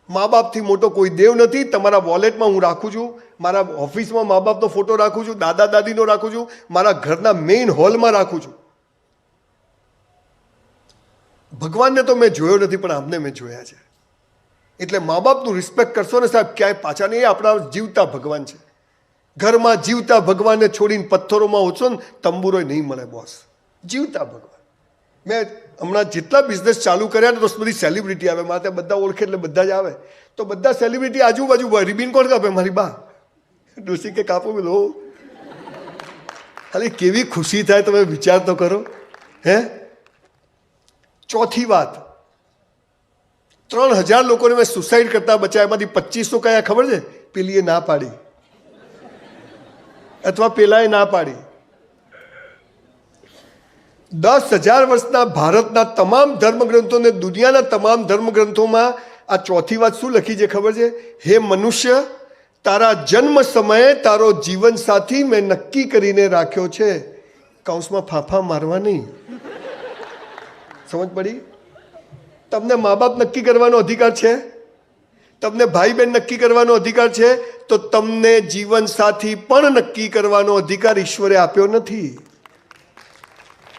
મા બાપથી મોટો કોઈ દેવ નથી. તમારા વોલેટમાં હું રાખું છું, મારા ઓફિસમાં મા બાપનો ફોટો રાખું છું, દાદા દાદીનો રાખું છું, મારા ઘરના મેઇન હોલમાં રાખું છું. ભગવાનને તો મેં જોયો નથી, પણ આમને મેં જોયા છે. એટલે મા બાપનું રિસ્પેક્ટ કરશો ને સાહેબ, ક્યાંય પાછા નહીં. એ આપણા જીવતા ભગવાન છે. ઘરમાં જીવતા ભગવાનને છોડીને પથ્થરોમાં ઓછો ને તંબુરોય નહીં મળે બોસ. જીવતા ભગવાન. મેં હમણાં જેટલા બિઝનેસ ચાલુ કર્યા ને તો બધી સેલિબ્રિટી આવે મારે ત્યાં, બધા ઓળખે એટલે બધા જ આવે. તો બધા સેલિબ્રિટી આજુબાજુ હોય. રિબિન કોણ કાપે? મારી બા. ડોસી કે કાપો લો. ખાલી કેવી ખુશી થાય તમે વિચાર તો કરો. હે, ચોથી વાત, 3000 લોકોને મેં સુસાઇડ કરતા બચાવ્યા. એમાંથી 2500 કયા ખબર છે? પેલીએ ના પાડી અથવા પેલાએ ના પાડી. 10,000 વર્ષના ભારતના તમામ ધર્મગ્રંથોને દુનિયાના તમામ ધર્મગ્રંથોમાં આ ચોથી વાત શું લખી છે ખબર છે? હે મનુષ્ય, તારા જન્મ સમયે તારો જીવન સાથી મેં નક્કી કરીને રાખ્યો છે. કૌંસમાં ફાંફા મારવા નહીં. સમજ પડી? તમને મા બાપ નક્કી કરવાનો અધિકાર છે, તમને ભાઈ બહેન નક્કી કરવાનો અધિકાર છે, તો તમને જીવન સાથી પણ નક્કી કરવાનો અધિકાર ઈશ્વરે આપ્યો નથી.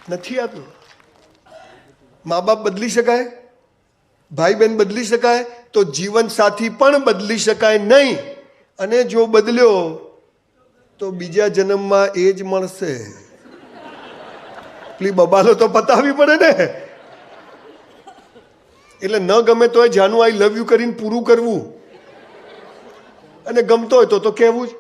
નથી આપ્યો. મા બાપ બદલી શકાય, ભાઈ બહેન બદલી શકાય, તો જીવન સાથી પણ બદલી શકાય નહીં. અને જો બદલ્યો તો બીજા જન્મમાં એ જ મળશે. પેલી બબાલો તો પતાવવી પડે ને. એટલે ન ગમે તોય જાનું આઈ લવ યુ કરીને પૂરું કરવું, અને ગમતો હોય તો કહેવું જ.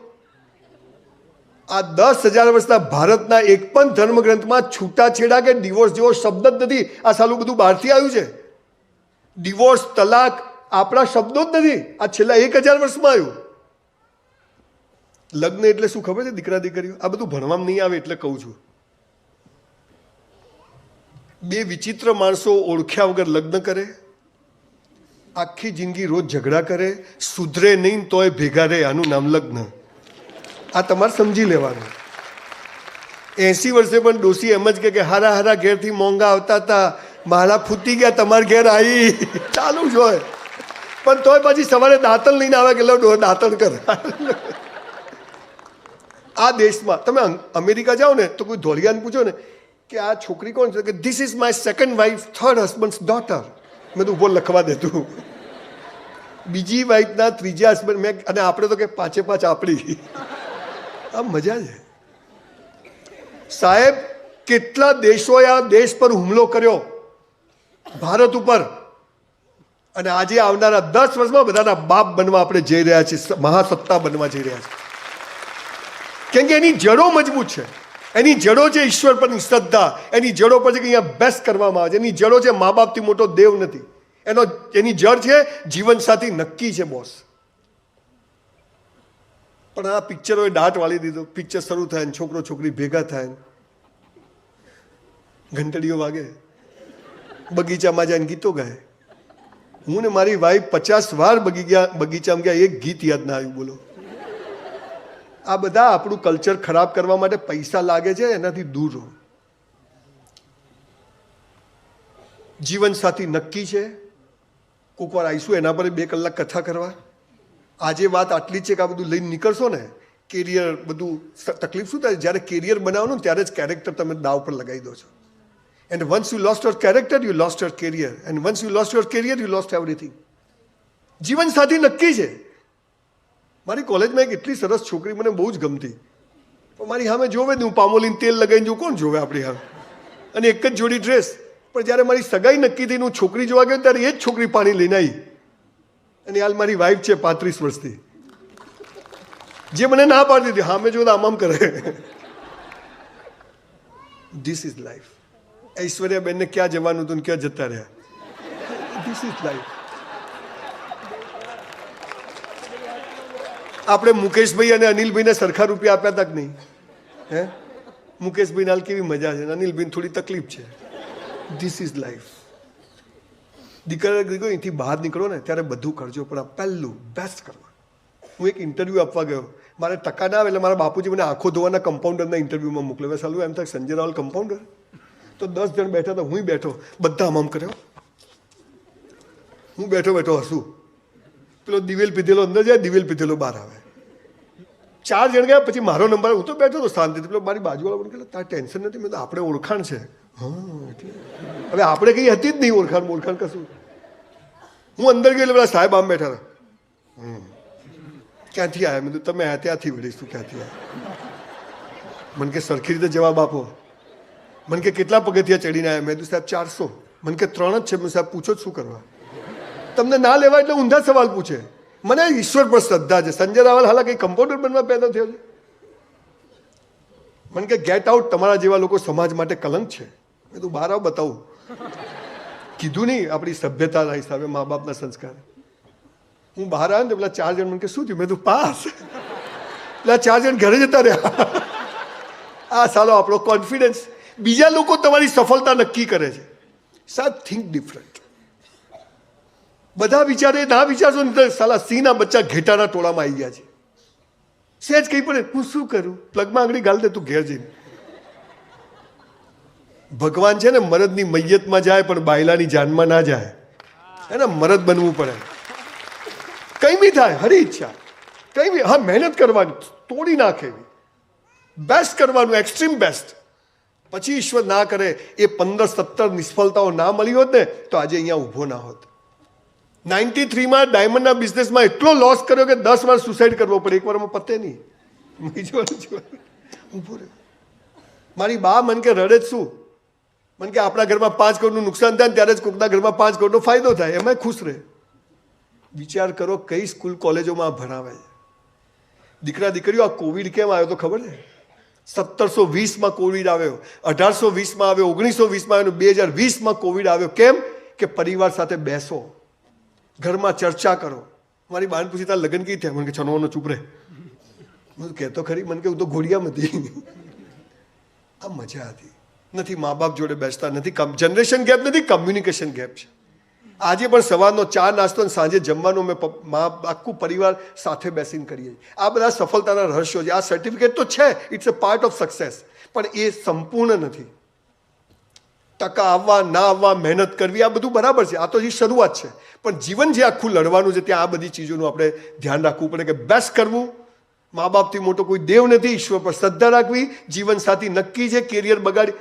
આ 10,000 વર્ષના ભારતના એક પણ ધર્મગ્રંથમાં છૂટાછેડા કે ડિવોર્સ જેવો શબ્દ જ નથી. આ સાલું બધું બહારથી આવ્યું છે. ડિવોર્સ, તલાક આપણા શબ્દો જ નથી. આ છેલ્લા 1000 વર્ષમાં આવ્યું. લગ્ન એટલે શું ખબર છે? દીકરા દીકરીઓ. આ બધું ભણવામાં નહીં આવે એટલે કહું છું. બે વિચિત્ર માણસો ઓળખ્યા વગર લગ્ન કરે, આખી જિંદગી રોજ ઝઘડા કરે, સુધરે નહીં તોય ભેગા રહે. આનું નામ લગ્ન. આ તમારે સમજી લેવાનું. 80 વર્ષે પણ ડોસી એમ જ કે હારા હારા ઘેરથી મોંઘા આવતા હતા, મારા ફૂટી ગયા, તમારા ઘેર આવી. ચાલુ જ હોય. પણ તોય પછી સવારે દાંતણ લઈને આવે કે લો દાંતણ કર. આ દેશમાં તમે અમેરિકા જાઓ ને તો કોઈ ધોળિયાને પૂછો ને કે આ છોકરી કોણ છે, કે this is my second wife, third husband's daughter. મેં તો ઉપર લખવા દેતું. બીજી વાઇફના ત્રીજા હસબન્ડ મેં. અને આપણે તો કે 5 આપણી. આ મજા છે સાહેબ. કેટલા દેશોએ આ દેશ પર હુમલો કર્યો, ભારત ઉપર. અને આજે આવનારા 10 વર્ષમાં બધાના બાપ બનવા આપણે જઈ રહ્યા છીએ, મહાસત્તા બનવા જઈ રહ્યા છીએ. કેમ કે એની જડો મજબૂત છે. એની જડો છે ઈશ્વર પરની શ્રદ્ધા. એની જડો પર છે કે અહીંયા બેસ્ટ કરવામાં આવે છે. એની જડો છે મા બાપથી મોટો દેવ નથી. એની જડ છે જીવન સાથી નક્કી છે બોસ. પણ આ પિક્ચરોએ દાટ વાળી દીધો. પિક્ચર શરૂ થાય ને છોકરો છોકરી ભેગા થાય, ઘંટડીઓ વાગે, બગીચામાં જાય ગીતો ગાય. હું ને મારી વાઈફ 50 વાર બગીચામાં ગયા, એક ગીત યાદ ના આવ્યું. બોલો. આ બધા આપણું કલ્ચર ખરાબ કરવા માટે પૈસા લાગે છે, એનાથી દૂર રહો. જીવન સાથી નક્કી છે. કોઈક વાર આવીશું એના પર 2 કલાક કથા કરવા. આજે વાત આટલી જ છે કે આ બધું લઈને નીકળશો ને, કેરિયર બધું. તકલીફ શું થાય? જ્યારે કેરિયર બનાવવાનું ત્યારે જ કેરેક્ટર તમે દાવ પર લગાવી દો છો. And once you lost your character, you lost your career. And once you lost your career, you lost everything. જીવન સાથી નક્કી છે. મારી કોલેજમાં એક એટલી સરસ છોકરી મને બહુ જ ગમતી, પણ મારી સામે જોવે ને હું પામોલીન તેલ લગાવીને જોઉં, કોણ જોવે આપણી સામે? અને એક જ જોડી ડ્રેસ. પણ જ્યારે મારી સગાઈ નક્કી થઈને હું છોકરી જોવા ગયો ત્યારે એ જ છોકરી પાણી લઈને આવી. અને હાલ મારી વાઈફ છે 35 વર્ષથી, જે મને ના પાડતી હતી. હા, મેં જોતા આમ કરે. This is life. ઐશ્વર્યાબેનને ક્યાં જવાનું હતું ને ક્યાં જતા રહ્યા. This is life. આપણે મુકેશભાઈ અને અનિલભાઈને સરખા રૂપિયા આપ્યા હતા કે નહીં? હે, મુકેશભાઈને હાલ કેવી મજા છે, અનિલભાઈને થોડી તકલીફ છે. This is life. દીકરા અહીંથી બહાર નીકળો ને ત્યારે બધું કરજો, પણ પહેલું બેસ્ટ કરવા. હું એક ઇન્ટરવ્યૂ આપવા ગયો, મારે ટકા ના આવે એટલે મારા બાપુજી મને આંખો ધોવાના કમ્પાઉન્ડરના ઇન્ટરવ્યૂમાં મોકલ્યો. સાલું એમ થાય સંજય રાવલ કમ્પાઉન્ડર. તો 10 જણ બેઠા હતા, હું બેઠો, બધા આમ કર્યો. હું બેઠો હસું. પેલો દિવેલ પીધેલો અંદર જાય, દિવેલ પીધેલો બહાર આવે. 4 જણ ગયા. પછી મારો નંબર, હું તો બેઠો હતો શાંતિથી. પેલો મારી બાજુવાળા મને કહે તારે ટેન્શન નથી, મેં તો આપણે ઓળખાણ છે. હા એટલે હવે આપણે કંઈ હતી જ નહીં ઓળખાણ કશું. હું અંદર ગયો એટલે પેલા સાહેબ આમ બેઠા હતા. ક્યાંથી આવ્યા? મેં તમે આ ત્યાંથી વળીશ, તું ક્યાંથી આવ્યા? મને કે સરખી રીતે જવાબ આપો. મને કે કેટલા પગથિયા ચડીને આવ્યા? મેં કીધું સાહેબ 400. મને કે 3 જ છે. મેં સાહેબ પૂછો શું કરવા? તમને ના લેવા એટલે ઊંધા સવાલ પૂછે. મને ઈશ્વર પર શ્રદ્ધા છે. સંજય રાવલ હાલા કંઈ કમ્પાઉન્ડર બનવા પેદા થયો છે? મને કે ગેટ આઉટ, તમારા જેવા લોકો સમાજ માટે કલંક છે. મેં તું બહાર આવ બતાવું. કીધું નહીં આપણી સભ્યતાના હિસાબે, મા બાપના સંસ્કાર. હું બહાર આવ્યો ને પેલા 4 જણ મને કે શું થયું? મેં તું પાસ. પેલા 4 જણ ઘરે જતા રહ્યા. આ સાલો આપણો કોન્ફિડન્સ. બીજા લોકો તમારી સફળતા નક્કી કરે છે. સાહેબ થિંક ડિફરન્ટ. બધા વિચારે ના વિચારશો ને સાલા સિંહના બચ્ચા ઘેટાના ટોળામાં આવી ગયા છે. સહેજ કંઈ પડે હું શું કરું? પ્લગમાં આંગળી ગાળ દે તું ઘેર જઈને. ભગવાન છે ને મરદની મૈયતમાં જાય પણ બાયલાની જાનમાં ના જાય. હે ને, મરદ બનવું પડે. કંઈ બી થાય, હરી ઈચ્છા કંઈ બી. હા, મહેનત કરવાની, તોડી નાખે, બેસ્ટ કરવાનું, એક્સ્ટ્રીમ બેસ્ટ. પછી ઈશ્વર ના કરે એ 15-17 નિષ્ફળતાઓ ના મળી હોત ને તો આજે અહીંયા ઊભો ના હોત. 93માં ડાયમંડના બિઝનેસમાં એટલો લોસ કર્યો કે 10 વાર સુસાઇડ કરવો પડે. એક વારમાં પતે નહીં. ઊભો રહ્યો. મારી બા મન કે રડે જ શું? મન કે આપણા ઘરમાં 5 કરોડનું નુકસાન થાય ને ત્યારે જ કોકના ઘરમાં 5 કરોડનો ફાયદો થાય, એમાં ખુશ રહે. વિચાર કરો કઈ સ્કૂલ કોલેજોમાં ભણાવે છે. દીકરા દીકરીઓ આ કોવિડ કેમ આવ્યો તો ખબર છે? 1720માં કોવિડ આવ્યો, 1820માં આવ્યો, 1920માં આવ્યો, 2020માં કોવિડ આવ્યો. કેમ? કે પરિવાર સાથે બેસો, ઘરમાં ચર્ચા કરો. મારી બાન પૂછી તાર લગ્ન કઈ થયા? મને કે છનવાનો ચૂપ રહે. હું કહેતો ખરી. મને કે હું તો ઘોડિયામાં હતી. આ મજા હતી. નથી મા બાપ જોડે બેસતા, નથી જનરેશન ગેપ, નથી કમ્યુનિકેશન ગેપ છે. આજે પણ સવારનો ચા નાસ્તો અને સાંજે જમવાનું અમે આખું પરિવાર સાથે બેસીને કરીએ. આ બધા સફળતાના રહસ્યો છે. આ સર્ટિફિકેટ તો છે, it's a part of success, પણ એ સંપૂર્ણ નથી. ટકા આવવા ના આવવા, મહેનત કરવી, આ બધું બરાબર છે. આ તો હજી શરૂઆત છે. પણ જીવન જે આખું લડવાનું છે ત્યાં આ બધી ચીજોનું આપણે ધ્યાન રાખવું પડે કે બેસ્ટ કરવું. મા બાપથી મોટો કોઈ દેવ નથી. ઈશ્વર પર શ્રદ્ધા રાખવી. જીવન સાથી નક્કી છે. કેરિયર બગાડી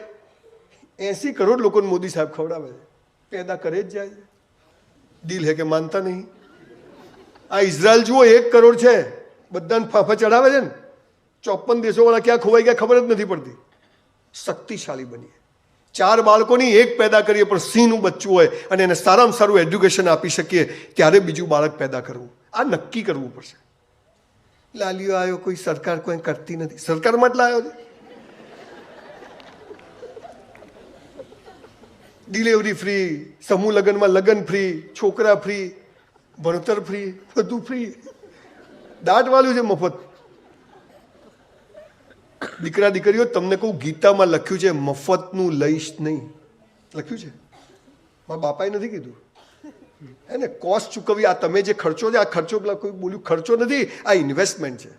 80 કરોડ લોકોને મોદી સાહેબ ખવડાવે છે, પેદા કરે જ જાય છે. દિલ હે કે માનતા નહીં. આ ઇઝરાયલ જુઓ 1 કરોડ છે, બધાને ફાંફા ચડાવે છે ને. 54 દેશોવાળા ક્યાં ખોવાઈ ગયા ખબર જ નથી પડતી. શક્તિશાળી બનીએ. 4 બાળકોની 1 પેદા કરીએ પણ સિંહનું બચ્ચું હોય અને એને સારામાં સારું એડ્યુકેશન આપી શકીએ ત્યારે બીજું બાળક પેદા કરવું. આ નક્કી કરવું પડશે. લાલીઓ આવ્યો, કોઈ સરકાર કોઈ કરતી નથી. સરકારમાં એટલા આવ્યો છે. ડિલિવરી ફ્રી, સમૂહ લગ્નમાં લગ્ન ફ્રી, છોકરા ફ્રી, ભણતર ફ્રી, બધું ફ્રી. દાટ વાળું છે મફત. દીકરા દીકરીઓ તમને કહું, ગીતામાં લખ્યું છે મફતનું લઈશ નહીં. લખ્યું છે. મારા બાપાએ નથી કીધું. હે ને, કોસ્ટ ચૂકવી. આ તમે જે ખર્ચો છે, આ ખર્ચો પેલા કોઈ બોલ્યું ખર્ચો નથી, આ ઇન્વેસ્ટમેન્ટ છે.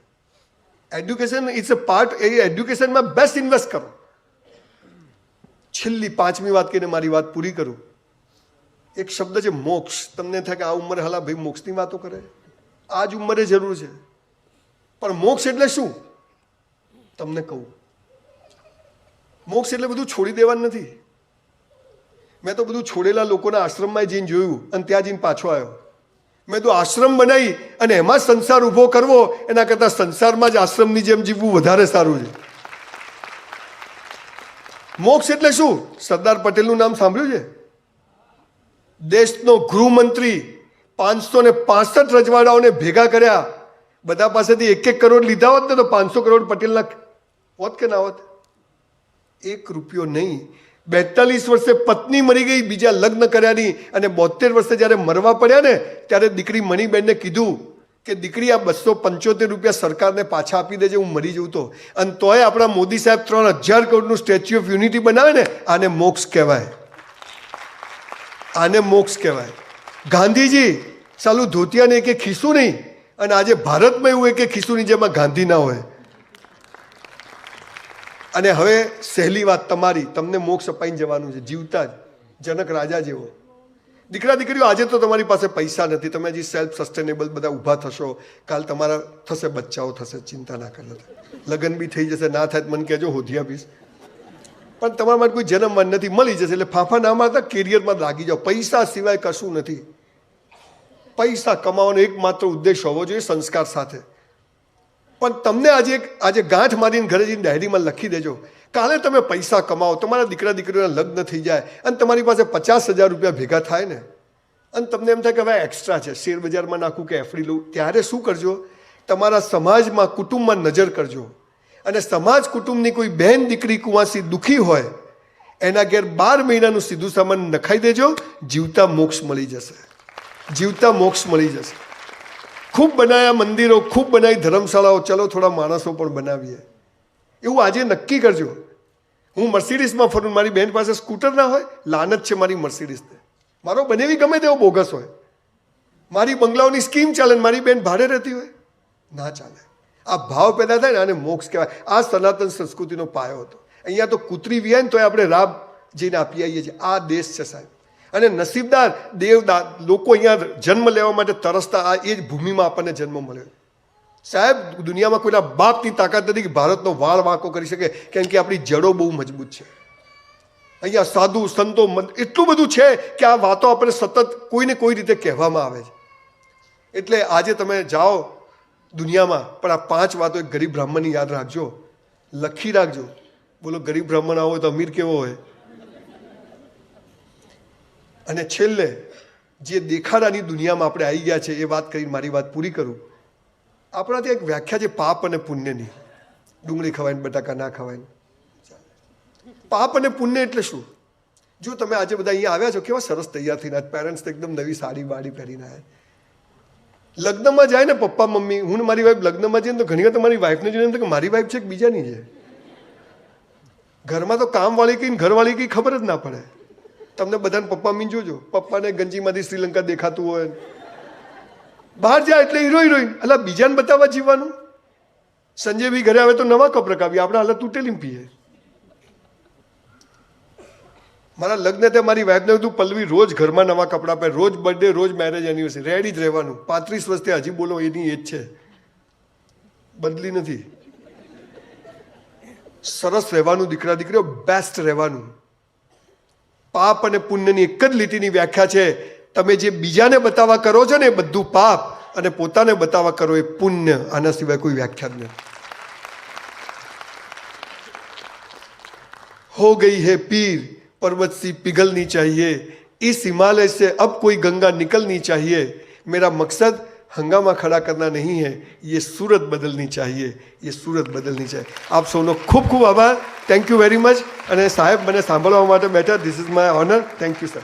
Education it's a part. એ એડ્યુકેશનમાં બેસ્ટ ઇન્વેસ્ટ કરો. છેલ્લી 5મી વાત કહીને મારી વાત પૂરી કરું. એક શબ્દ છે મોક્ષ. તમને થાય કે આ ઉંમરે હાલા ભાઈ મોક્ષની વાતો કરે. આ જ ઉંમરે જરૂર છે. પણ મોક્ષ એટલે શું? તમને કહું. મોક્ષ એટલે બધું છોડી દેવાનું નથી. મેં તો બધું છોડેલા લોકોના આશ્રમમાં જઈને જોયું અને ત્યાં જઈને પાછો આવ્યો. મેં તો આશ્રમ બનાવી અને એમાં સંસાર ઊભો કરવો એના કરતાં સંસારમાં જ આશ્રમની જેમ જીવવું વધારે સારું છે. મોક્ષ એટલે શું? સરદાર પટેલનું નામ સાંભળ્યું છે? દેશનો ગૃહમંત્રી 565 રજવાડાઓને ભેગા કર્યા. બધા પાસેથી 1-1 કરોડ લીધા હોત ને તો 500 કરોડ પટેલના હોત કે ના હોત? 1 રૂપિયો નહીં. 42 વર્ષે પત્ની મરી ગઈ, બીજા લગ્ન કર્યા નહીં, અને 72 વર્ષે જ્યારે મરવા પડ્યા ને ત્યારે દીકરી મણિબેનને કીધું કે દીકરી આ 275 રૂપિયા સરકારને પાછા આપી દેજે, હું મરી જઉં તો. અને તોય આપણા મોદી સાહેબ 3000 કરોડનું સ્ટેચ્યુ ઓફ યુનિટી બનાવે ને, આને મોક્ષ કહેવાય. આને મોક્ષ કહેવાય. ગાંધીજી સાલું ધોતિયાને એક ખિસ્સું નહીં, અને આજે ભારતમાં એવું એક ખિસ્સુની જેમાં ગાંધી ના હોય. અને હવે સહેલી વાત તમારી, તમને મોક્ષ અપાઈને જવાનું છે જીવતા જ, જનક રાજા જેવો. દીકરા દીકરીઓ, આજે તો તમારી પાસે પૈસા નથી, તમે હજી સેલ્ફ સસ્ટેનેબલ બધા ઊભા થશો, કાલ તમારા થશે, બચ્ચાઓ થશે, ચિંતા ના કરજો, લગ્ન બી થઈ જશે, ના થાય મને કહેજો, હોધી આપીશ. પણ તમારા માટે કોઈ જન્મવાન નથી, મળી જશે. એટલે ફાંફા ના મારતા કેરિયરમાં લાગી જાઓ. પૈસા સિવાય કશું નથી. પૈસા કમાવાનો એકમાત્ર ઉદ્દેશ હોવો જોઈએ, સંસ્કાર સાથે. પણ તમને આજે ગાંઠ મારીને ઘરે જઈને ડાયરીમાં લખી દેજો, કાલે તમે પૈસા કમાઓ, તમારા દીકરા દીકરીઓના લગ્ન થઈ જાય અને તમારી પાસે 50,000 રૂપિયા ભેગા થાય ને, અને તમને એમ થાય કે હવે એક્સ્ટ્રા છે, શેર બજારમાં નાખું કે એફડી લઉં, ત્યારે શું કરજો? તમારા સમાજમાં, કુટુંબમાં નજર કરજો. અને સમાજ કુટુંબની કોઈ બહેન દીકરી કુંવાસી દુઃખી હોય, એના ઘેર 12 મહિનાનું સીધું સામાન નખાઈ દેજો, જીવતા મોક્ષ મળી જશે. જીવતા મોક્ષ મળી જશે. ખૂબ બનાવ્યા મંદિરો, ખૂબ બનાવી ધર્મશાળાઓ, ચલો થોડા માણસો પણ બનાવીએ, એવું આજે નક્કી કરજો. હું મર્સિડીઝમાં ફરું, મારી બહેન પાસે સ્કૂટર ના હોય, લાનત છે મારી મર્સિડીઝને. મારો બનેવી ગમે તેવો બોગસ હોય, મારી બંગલાઓની સ્કીમ ચાલે, મારી બહેન ભાડે રહેતી હોય, ના ચાલે. આ ભાવ પેદા થાય ને, આને મોક્ષ કહેવાય. આ સનાતન સંસ્કૃતિનો પાયો હતો. અહીંયા તો કૂતરી વિયાય ને તો આપણે રાબ જઈને આપી આવીએ છીએ. આ દેશ છે સાહેબ. અને નસીબદાર દેવદાર લોકો અહીંયા જન્મ લેવા માટે તરસતા, આ એ જ ભૂમિમાં આપણને જન્મ મળ્યો સાહેબ. દુનિયામાં કોઈના બાપની તાકાત નથી કે ભારતનો વાળ વાંકો કરી શકે, કેમ કે આપણી જડો બહુ મજબૂત છે. અહીંયા સાધુ સંતો એટલું બધું છે કે આ વાતો આપણે સતત કોઈને કોઈ રીતે કહેવામાં આવે છે. એટલે આજે તમે જાઓ દુનિયામાં, પણ આ 5 વાતો એક ગરીબ બ્રાહ્મણની યાદ રાખજો, લખી રાખજો. બોલો, ગરીબ બ્રાહ્મણ આવો તો અમીર કેવો હોય. અને છેલ્લે જે દેખાડાની દુનિયામાં આપણે આવી ગયા છે, એ વાત કરીને મારી વાત પૂરી કરું. આપણા ત્યાં એક વ્યાખ્યા છે પાપ અને પુણ્યની. ડુંગળી ખવાય ને બટાકા ના ખવાય. પાપ અને પુણ્ય એટલે શું? જો તમે આજે બધા અહીંયા આવ્યા છો, કેવા સરસ તૈયાર થઈને, પેરેન્ટ્સ એકદમ નવી સાડી બાડી પહેરીને આવ્યા. લગ્નમાં જાય ને પપ્પા મમ્મી, હું ને મારી વાઈફ લગ્નમાં જઈએ તો ઘણી વાર તમારી વાઈફને જોઈને એમ થાય કે મારી વાઈફ છે કે બીજાની છે. ઘરમાં તો કામવાળી કઈ ઘરવાળી કઈ ખબર જ ના પડે. તમને બધાને પપ્પા મીન જોજો, પપ્પાને ગંજીમાંથી શ્રીલંકા દેખાતું હોય, બહાર જાય એટલે હિરોઈન. એટલે બીજાને બતાવવા જીવવાનું. સંજય બી ઘરે આવે તો નવા કપડાં કાપીએ, આપણે હાલત તૂટેલી પીએ. મારા લગ્ન ત્યાં મારી વાઈફને બધું પલ્લવી રોજ ઘરમાં નવા કપડાં પહેરે, રોજ બર્થડે, રોજ મેરેજ એનિવર્સરી, રેડી જ રહેવાનું. 35 વર્ષથી હજી બોલો એની એજ છે, બદલી નથી. સરસ રહેવાનું દીકરા દીકરીઓ, બેસ્ટ રહેવાનું. પાપ અને પુણ્યની એક જ લીટીની વ્યાખ્યા છે. તમે જે બીજાને બતાવવા કરો છો ને એ બધું પાપ, અને પોતાને બતાવવા કરો એ પુણ્ય. આના સિવાય કોઈ વ્યાખ્યા જ નથી. હો ગઈ હે પીર पर्वत सी पिघलनी चाहिए, इस हिमालय से अब कोई गंगा निकलनी चाहिए. मेरा मकसद हंगामा खड़ा करना नहीं है, ये सूरत बदलनी चाहिए, ये सूरत बदलनी चाहिए. આપ સૌનો ખૂબ ખૂબ આભાર. Thank you very much. અને સાહેબ મને સાંભળવા માટે બેઠા, this is my honour. Thank you sir.